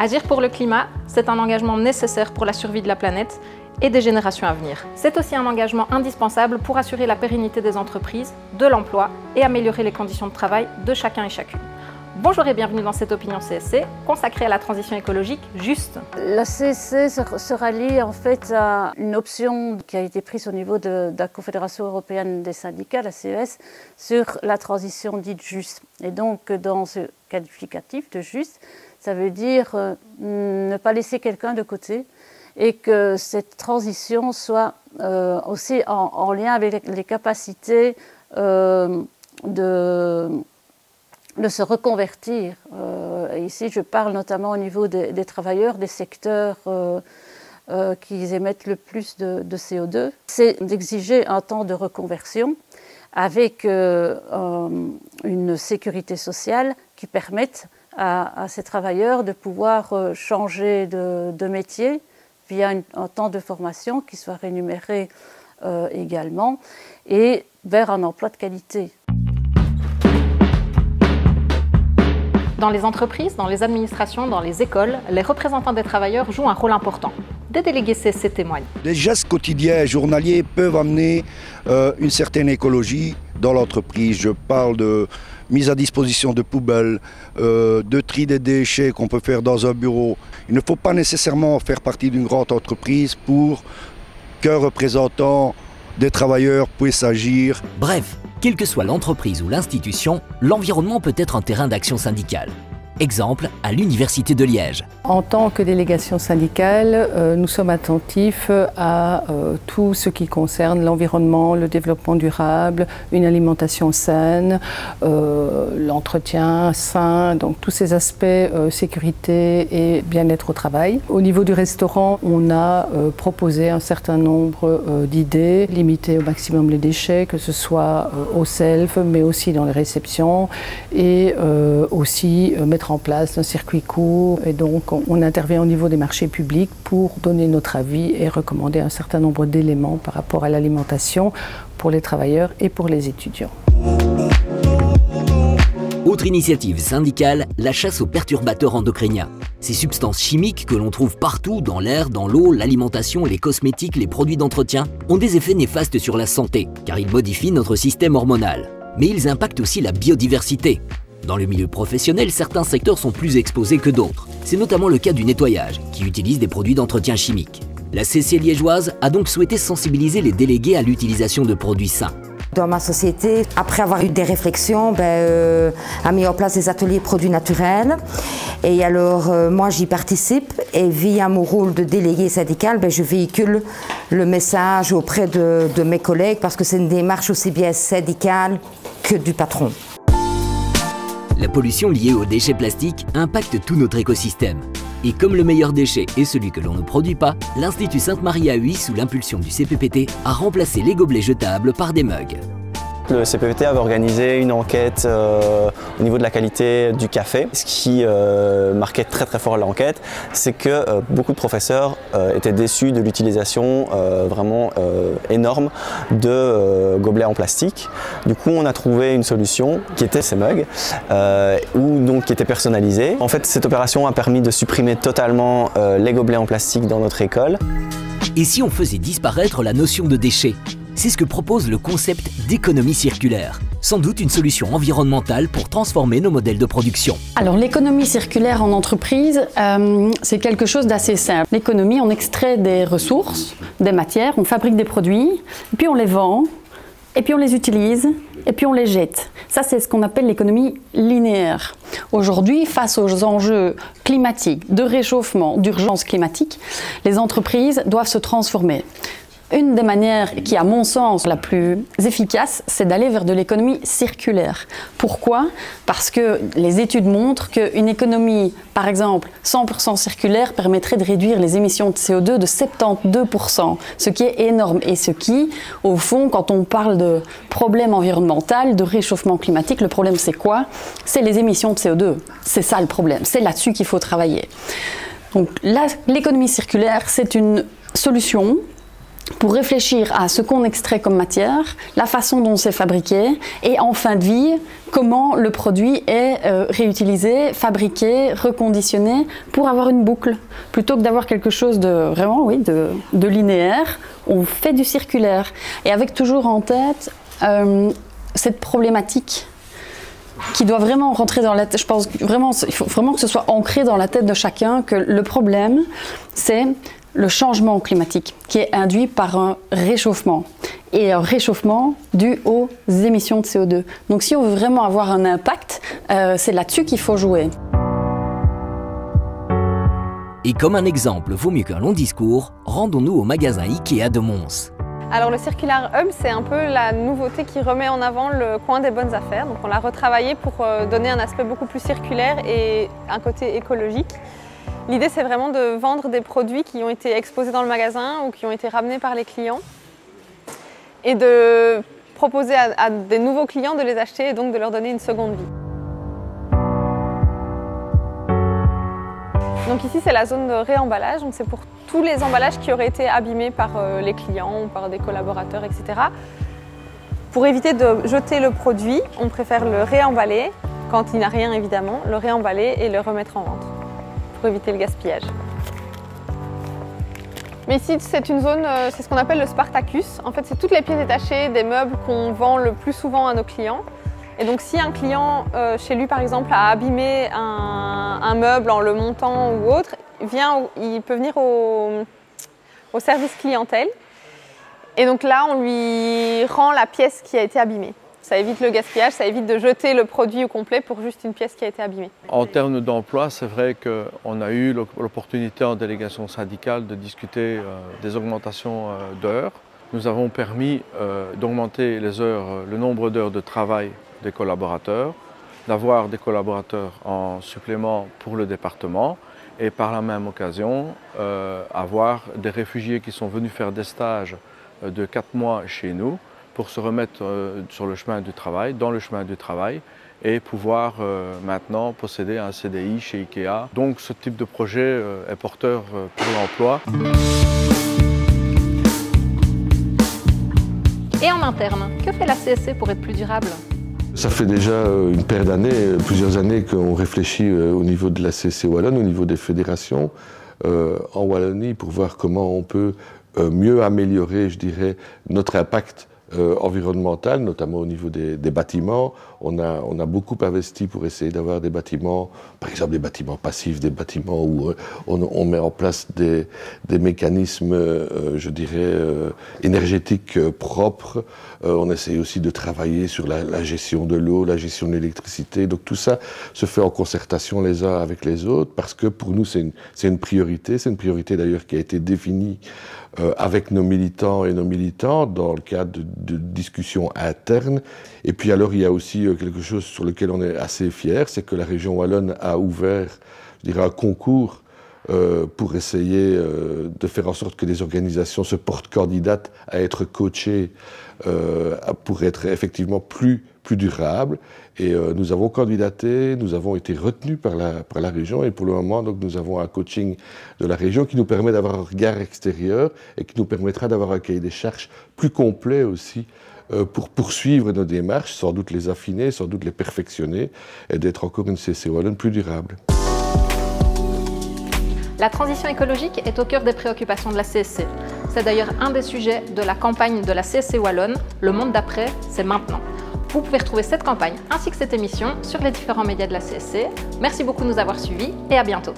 Agir pour le climat, c'est un engagement nécessaire pour la survie de la planète et des générations à venir. C'est aussi un engagement indispensable pour assurer la pérennité des entreprises, de l'emploi et améliorer les conditions de travail de chacun et chacune. Bonjour et bienvenue dans cette opinion CSC, consacrée à la transition écologique juste. La CSC se rallie en fait à une option qui a été prise au niveau de la Confédération européenne des syndicats, la CES, sur la transition dite juste. Et donc dans ce qualificatif de juste, ça veut dire ne pas laisser quelqu'un de côté et que cette transition soit aussi en lien avec les capacités de se reconvertir. Ici, je parle notamment au niveau des travailleurs, des secteurs qui émettent le plus de CO2. C'est d'exiger un temps de reconversion avec une sécurité sociale qui permette à ces travailleurs de pouvoir changer de métier via un temps de formation qui soit rémunéré également et vers un emploi de qualité. Dans les entreprises, dans les administrations, dans les écoles, les représentants des travailleurs jouent un rôle important. Des délégués CSC témoignent. Les gestes quotidiens et journaliers peuvent amener une certaine écologie dans l'entreprise. Je parle de mise à disposition de poubelles, de tri des déchets qu'on peut faire dans un bureau. Il ne faut pas nécessairement faire partie d'une grande entreprise pour qu'un représentant des travailleurs puisse agir. Bref, quelle que soit l'entreprise ou l'institution, l'environnement peut être un terrain d'action syndicale. Exemple, à l'Université de Liège. En tant que délégation syndicale, nous sommes attentifs à tout ce qui concerne l'environnement, le développement durable, une alimentation saine, l'entretien sain, donc tous ces aspects sécurité et bien-être au travail. Au niveau du restaurant, on a proposé un certain nombre d'idées, limiter au maximum les déchets, que ce soit au self, mais aussi dans les réceptions, et aussi mettre en place un circuit court, et donc on intervient au niveau des marchés publics pour donner notre avis et recommander un certain nombre d'éléments par rapport à l'alimentation pour les travailleurs et pour les étudiants. Autre initiative syndicale, la chasse aux perturbateurs endocriniens. Ces substances chimiques que l'on trouve partout, dans l'air, dans l'eau, l'alimentation, les cosmétiques, les produits d'entretien, ont des effets néfastes sur la santé, car ils modifient notre système hormonal. Mais ils impactent aussi la biodiversité. Dans le milieu professionnel, certains secteurs sont plus exposés que d'autres. C'est notamment le cas du nettoyage, qui utilise des produits d'entretien chimiques. La CSC liégeoise a donc souhaité sensibiliser les délégués à l'utilisation de produits sains. Dans ma société, après avoir eu des réflexions, a mis en place des ateliers produits naturels. Et alors, moi, j'y participe et via mon rôle de délégué syndical, je véhicule le message auprès de mes collègues parce que c'est une démarche aussi bien syndicale que du patron. La pollution liée aux déchets plastiques impacte tout notre écosystème. Et comme le meilleur déchet est celui que l'on ne produit pas, l'Institut Sainte-Marie à Huy, sous l'impulsion du CPPT, a remplacé les gobelets jetables par des mugs. Le CPPT avait organisé une enquête au niveau de la qualité du café. Ce qui marquait très fort l'enquête, c'est que beaucoup de professeurs étaient déçus de l'utilisation vraiment énorme de gobelets en plastique. Du coup, on a trouvé une solution qui était ces mugs, qui étaient personnalisés. En fait, cette opération a permis de supprimer totalement les gobelets en plastique dans notre école. Et si on faisait disparaître la notion de déchet ? C'est ce que propose le concept d'économie circulaire. Sans doute une solution environnementale pour transformer nos modèles de production. Alors l'économie circulaire en entreprise, c'est quelque chose d'assez simple. L'économie, on extrait des ressources, des matières, on fabrique des produits, et puis on les vend, et puis on les utilise, et puis on les jette. Ça, c'est ce qu'on appelle l'économie linéaire. Aujourd'hui, face aux enjeux climatiques, de réchauffement, d'urgence climatique, les entreprises doivent se transformer. Une des manières qui, à mon sens, la plus efficace, c'est d'aller vers de l'économie circulaire. Pourquoi ? Parce que les études montrent qu'une économie, par exemple, 100% circulaire permettrait de réduire les émissions de CO2 de 72%, ce qui est énorme et ce qui, au fond, quand on parle de problème environnemental, de réchauffement climatique, le problème c'est quoi ? C'est les émissions de CO2. C'est ça le problème, c'est là-dessus qu'il faut travailler. Donc l'économie circulaire, c'est une solution pour réfléchir à ce qu'on extrait comme matière, la façon dont c'est fabriqué et en fin de vie, comment le produit est réutilisé, fabriqué, reconditionné pour avoir une boucle. Plutôt que d'avoir quelque chose de vraiment, oui, de linéaire, on fait du circulaire. Et avec toujours en tête cette problématique qui doit vraiment rentrer dans la tête. Je pense vraiment, il faut vraiment que ce soit ancré dans la tête de chacun, que le problème, c'est le changement climatique qui est induit par un réchauffement et un réchauffement dû aux émissions de CO2. Donc si on veut vraiment avoir un impact, c'est là-dessus qu'il faut jouer. Et comme un exemple vaut mieux qu'un long discours, rendons-nous au magasin Ikea de Mons. Alors le Circular Hub, c'est un peu la nouveauté qui remet en avant le coin des bonnes affaires. Donc on l'a retravaillé pour donner un aspect beaucoup plus circulaire et un côté écologique. L'idée, c'est vraiment de vendre des produits qui ont été exposés dans le magasin ou qui ont été ramenés par les clients et de proposer à des nouveaux clients de les acheter et donc de leur donner une seconde vie. Donc ici, c'est la zone de réemballage. Donc c'est pour tous les emballages qui auraient été abîmés par les clients ou par des collaborateurs, etc. Pour éviter de jeter le produit, on préfère le réemballer, quand il n'a rien évidemment, le réemballer et le remettre en vente, pour éviter le gaspillage. Mais ici, c'est une zone, c'est ce qu'on appelle le Spartacus. En fait, c'est toutes les pièces détachées des meubles qu'on vend le plus souvent à nos clients. Et donc, si un client, chez lui par exemple, a abîmé un meuble en le montant ou autre, il peut venir au service clientèle. Et donc là, on lui rend la pièce qui a été abîmée. Ça évite le gaspillage, ça évite de jeter le produit au complet pour juste une pièce qui a été abîmée. En termes d'emploi, c'est vrai qu'on a eu l'opportunité en délégation syndicale de discuter des augmentations d'heures. Nous avons permis d'augmenter les heures, le nombre d'heures de travail des collaborateurs, d'avoir des collaborateurs en supplément pour le département et par la même occasion avoir des réfugiés qui sont venus faire des stages de 4 mois chez nous pour se remettre sur le chemin du travail, dans le chemin du travail et pouvoir maintenant posséder un CDI chez Ikea. Donc ce type de projet est porteur pour l'emploi. Et en interne, que fait la CSC pour être plus durable ? Ça fait déjà une paire d'années, plusieurs années qu'on réfléchit au niveau de la CSC Wallonne, au niveau des fédérations en Wallonie pour voir comment on peut mieux améliorer, je dirais, notre impact environnemental, notamment au niveau des bâtiments. On a beaucoup investi pour essayer d'avoir des bâtiments, par exemple des bâtiments passifs, des bâtiments où on met en place des mécanismes, je dirais, énergétiques propres. On essaie aussi de travailler sur la gestion de l'eau, la gestion de l'électricité. Donc tout ça se fait en concertation les uns avec les autres parce que pour nous c'est une priorité. C'est une priorité d'ailleurs qui a été définie avec nos militants et nos militantes dans le cadre de discussions internes. Et puis alors il y a aussi quelque chose sur lequel on est assez fier, c'est que la région wallonne a ouvert, je dirais, un concours pour essayer de faire en sorte que des organisations se portent candidates à être coachées pour être effectivement plus durables. Et nous avons candidaté, nous avons été retenus par la région et pour le moment donc, nous avons un coaching de la région qui nous permet d'avoir un regard extérieur et qui nous permettra d'avoir un cahier des charges plus complet aussi pour poursuivre nos démarches, sans doute les affiner, sans doute les perfectionner et d'être encore une CSC Wallonne plus durable. La transition écologique est au cœur des préoccupations de la CSC. C'est d'ailleurs un des sujets de la campagne de la CSC Wallonne, Le monde d'après, c'est maintenant. Vous pouvez retrouver cette campagne ainsi que cette émission sur les différents médias de la CSC. Merci beaucoup de nous avoir suivis et à bientôt.